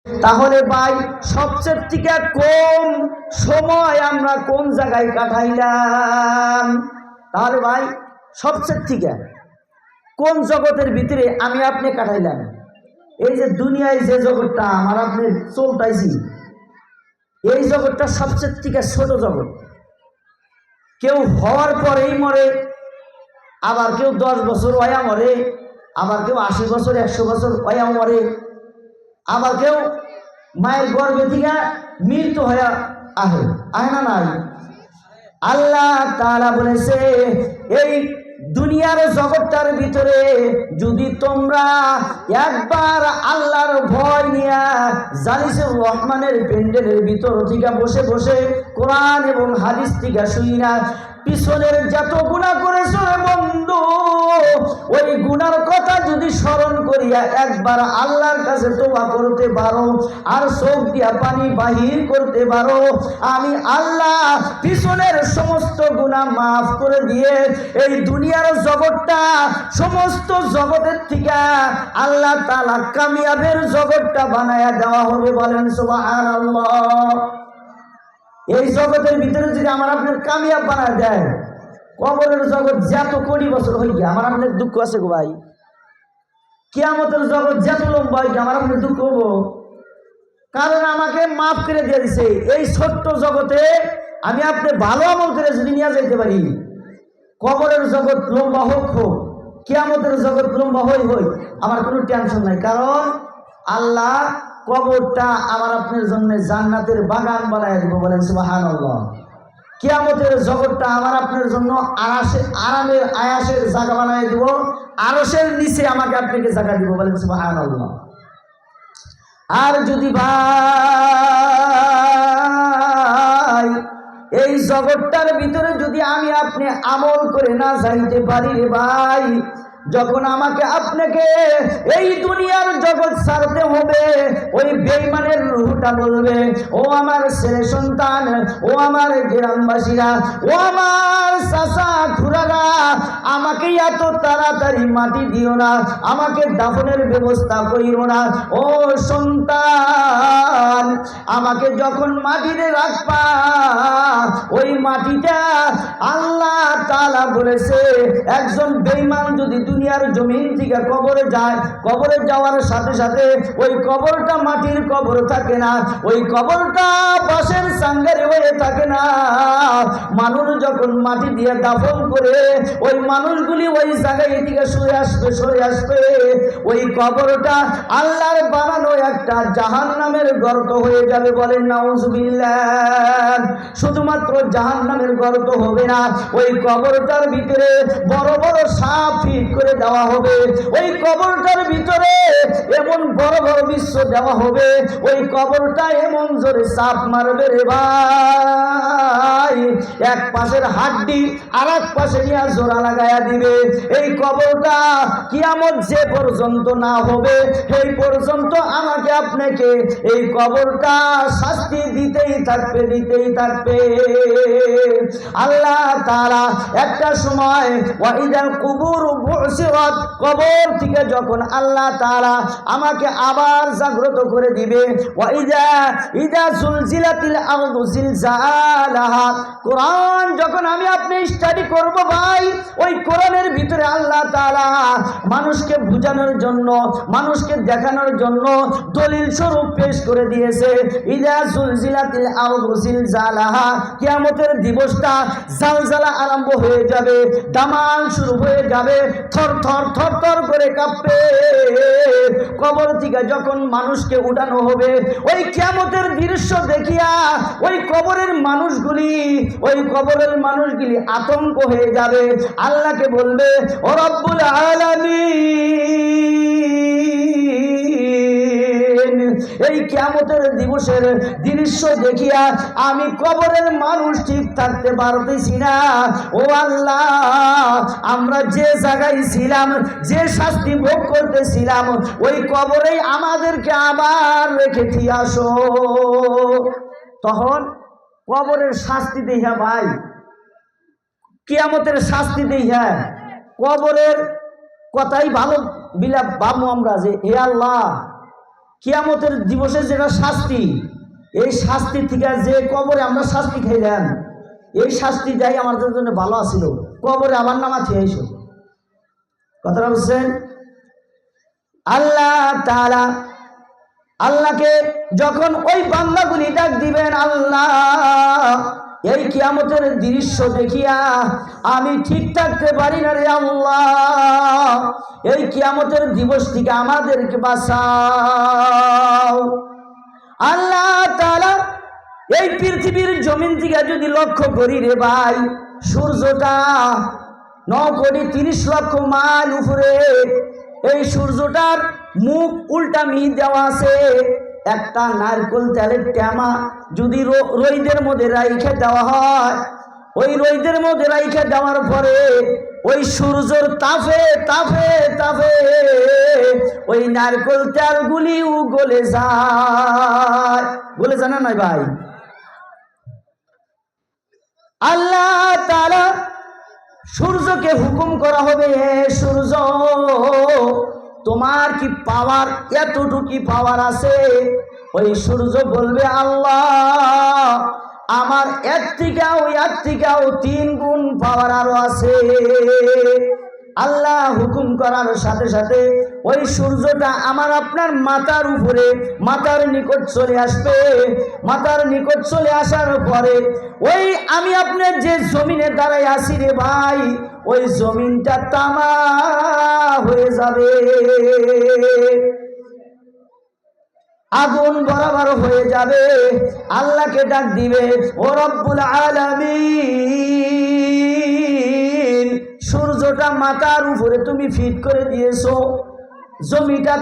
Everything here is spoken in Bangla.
তাহলে ভাই সবচেয়ে থেকে কম সময় আমরা কোন জায়গায় কাটাইলাম? তাহলে ভাই সবচেয়ে থেকে কোন জগতের ভিতরে আমি আপনি কাটাইলাম? এই যে দুনিয়ায় যে জগৎটা আমার আপনি চলতাইছি, এই জগৎটা সবচেয়ে থেকে ছোট জগৎ। কেউ হওয়ার পরেই মরে, আবার কেউ 10 বছর ওয়া মরে, আবার কেউ 80 বছর 100 বছর ওয়া মরে, আবার কেউ মায়ের গর্ভে থেকে মৃত্যু হয়ে আহে না নাই? আল্লাহ তাআলা বলেছে এই দুনিয়ার জগৎটার ভিতরে যদি তোমরা একবার আল্লাহর ভয় নিয়ে জালিসুর রহমানের প্যান্ডেলের ভিতর থেকে বসে বসে কোরআন এবং হাদিস থেকে শুই না, পিছনের যত গুনাহ করেছো বন্ধু, ওই গুনার কথা যদি স্মরণ করিয়া একবার আল্লাহর কাছে তওবা করতে পারো আর চোখ দিয়া পানি বাহির করতে পারো, আমি আল্লাহ পিছনের সমস্ত গুনাহ মাফ করে দিয়ে এই দুনিয়ার জগৎটা সমস্ত জগতের থেকে আল্লাহ তাআলা কামিয়াবের জগৎটা বানায়া দেওয়া হবে। বলেন সুবহানাল্লাহ। এই জগতের ভিতরে যদি আমার আপনার কামিয়াব বানায় দেয়, কবরের জগৎ যত কোটি বছর হয়ে গিয়ে আমার আপনার দুঃখ আছে গো ভাই। কিয়ামতের জগৎ যত লম্বা হয়ে গিয়ে আমার আপনার দুঃখ হবো, কারণ আমাকে মাফ করে দিয়ে দিছে। এই ছোট্ট জগতে আমি আপনি ভালো আমল করে যদি নিয়ে যাইতে পারি, কবরের জগৎ লম্বা হোক হোক, কিয়ামতের জগৎ লম্বা হই আমার কোনো টেনশন নাই। কারণ আল্লাহ কবরটা আমার আপনার জন্য জান্নাতের বাগান বানায় দিব। বলেন সুবহানাল্লাহ। কিয়ামতের জগৎটা আমার আপনার জন্য আরামের আয়াসের জায়গা বানায় দিব, আরশের নিচে আমাকে আপনাকে জায়গা দিব। বলেন সুবহানাল্লাহ। আর যদি ভাই এই জগৎটার ভিতরে যদি আমি আপনি আমল করে না যাইতে পারি রে ভাই, যখন আমাকে আপনাকে এই দুনিয়ার জগৎ ছাড়তে হবে, ওই বেঈমানের রূহটা বলবে, ও আমার ছেলে সন্তান, ও আমার গ্রামবাসীরা, ও আমার চাচা খুড়ারা, আমাকে এত তাড়াতাড়ি মাটি দিও না, আমাকে দাফনের ব্যবস্থা করিও না। ও সন্তান, আমাকে যখন মাটিতে রাখবা, ওই মাটিটা আল্লাহ তাআলা বলেছে একজন বেঈমান যদি দুনিয়ার জমিন থেকে কবরে যায়, কবরে যাওয়ার সাথে সাথে ওই কবরটা মাটির কবর থাকে না, ওই কবরটা বাঁশের চাঙ্গারে হয়ে থাকে না। মানুষ যখন মাটি দিয়ে দাফন করে ওই মানুষগুলি ওই জায়গায় এদিকে সরে আসবে, ওই কবরটা আল্লাহর বানানো একটা জাহান্নামের গর্ত হয়ে যাবে। বলেন নাউজুবিল্লাহ। শুধুমাত্র জাহান্নামের গর্ত হবে না, ওই কবরটার ভিতরে বড় বড় সাপ ফিট করে দেওয়া হবে, ওই কবরটার ভিতরে এমন বড় বড় বিশ্ব দেওয়া হবে, ওই কবরটা এমন জোরে সাপ মারবে রে ভাই, এক পাশের হাড্ডি আর এক পাশে নিয়ে জোড়া লাগাইয়া দিবে। এই কবরটা কিয়ামত যে পর্যন্ত না হবে এই পর্যন্ত আমাকে আপনাকে এই কবরটা শাস্তি দিতেই থাকবে। আল্লাহ তাআলা একটা সময় ওয়াইদাল কুবুর বুসিরাত, কবর থেকে যখন আল্লাহ তাআলা আমাকে আবার জাগ্রত করে দিবে, ইদা জুলজিলাতিল আরদু জিলজালাহা, কোরআন যখন আমি আপনি স্টাডি করব ভাই, ওই কোরআনের ভিতরে আল্লাহ তাআলা মানুষকে বুঝানোর জন্য, মানুষকে দেখানোর জন্য দলিল স্বরূপ পেশ করে দিয়েছে। ইদা জুলজিলাতিল আরদু জিলজালাহা, কিয়ামতের দিবসটা জালজালা আরম্ভ হয়ে যাবে, দামাল শুরু হয়ে যাবে, থর থর করে কাঁপবে। কবর থেকে যখন মানুষকে উঠানো হবে, ওই কিয়ামতের দৃশ্য দেখিয়া ওই কবরের মানুষগুলি আতঙ্ক হয়ে যাবে, আল্লাহকে বলবে, ও রব্বুল আলামিন, এই কিয়ামতের দিবসের দৃশ্য দেখিয়া আমি কবরের মানুষ ঠিক থাকতে পারতেছি না। ও আল্লাহ, আমরা যে জায়গায় ছিলাম, যে শাস্তি ভোগ করতেছিলাম, ওই কবরেই আমাদেরকে আবার রেখে দিয়ে আসো। তখন কবরের শাস্তি দেখিয়া ভাই, কিয়ামতের শাস্তি দেখিয়া কবরের কথাই ভালো বিলাপ ভাববো আমরা যে হে আল্লাহ, কিয়ামতের দিবসে যেটা শাস্তি, এই শাস্তি থেকে যে কবরে আমরা শাস্তি খাইলাম, এই শাস্তি দেয় আমাদের জন্য ভালো আছিল, কবরে আবার নামাজ খেয়েছো। কথাটা বুঝছেন? আল্লাহ তাআলা আল্লাহকে যখন ওই বান্দাগুলি ডাক দিবেন, আল্লাহ এই কিয়ামতের দৃশ্য দেখিয়া আমি ঠিক থাকতে পারি না রে আল্লাহ, এই কিয়ামতের দিবস থেকে আমাদেরকে বাঁচাও। আল্লাহ তাআলা এই পৃথিবীর জমিন থেকে যদি লক্ষ্য করি রে ভাই, সূর্যটা 9,30,00,000 মাইল উপরে, এই সূর্যটার মুখ উল্টা মিহি দেওয়া আছে। একটা নারকেল তেলের ট্যামা যদি রোদের মধ্যে রাইখে দেওয়া হয়, ওই রোদের মধ্যে রাইখে দেওয়ার পরে ওই সূর্যের তাপে তাপে তাপে ওই নারকেল তেলগুলিও গলে যায়। গলে যায় না নয় ভাই? আল্লাহ তাআলা সূর্যকে হুকুম করা হবে, হে সূর্য তোমার কি পাওয়ার, এতটুকু পাওয়ার আছে? ওই সূর্য বলবে, আল্লাহ আমার এর থেকেও 3 গুণ পাওয়ার আরো আছে। আল্লাহ হুকুম করার সাথে সাথে ওই সূর্যটা আমার আপনার মাথার উপরে, মাথার নিকট চলে আসবে। মাথার নিকট চলে আসার পরে ওই আমি আপনার যে জমিনে দাঁড়ায় আছি রে ভাই, ওই জমিনটা তামা হয়ে যাবে, আগুন বরাবর হয়ে যাবে। আল্লাহকে ডাক দিবে, ও রব্বুল আলামিন, সূর্যটা মাথার উপরে তুমি ফিট করে দিয়েছো, জমিটা